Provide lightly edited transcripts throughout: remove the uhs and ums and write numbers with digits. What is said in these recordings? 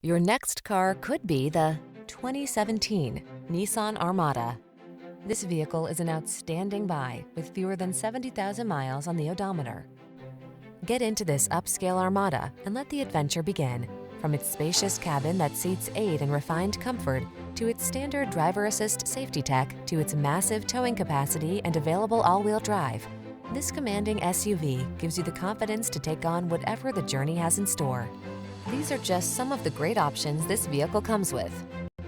Your next car could be the 2017 Nissan Armada. This vehicle is an outstanding buy with fewer than 70,000 miles on the odometer. Get into this upscale Armada and let the adventure begin. From its spacious cabin that seats 8 in refined comfort, to its standard driver assist safety tech, to its massive towing capacity and available all-wheel drive, this commanding SUV gives you the confidence to take on whatever the journey has in store. These are just some of the great options this vehicle comes with: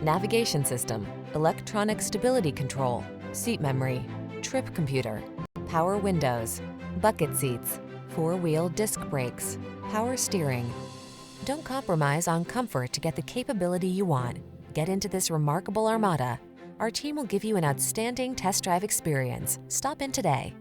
navigation system, electronic stability control, seat memory, trip computer, power windows, bucket seats, 4-wheel disc brakes, power steering. Don't compromise on comfort to get the capability you want. Get into this remarkable Armada. Our team will give you an outstanding test drive experience. Stop in today.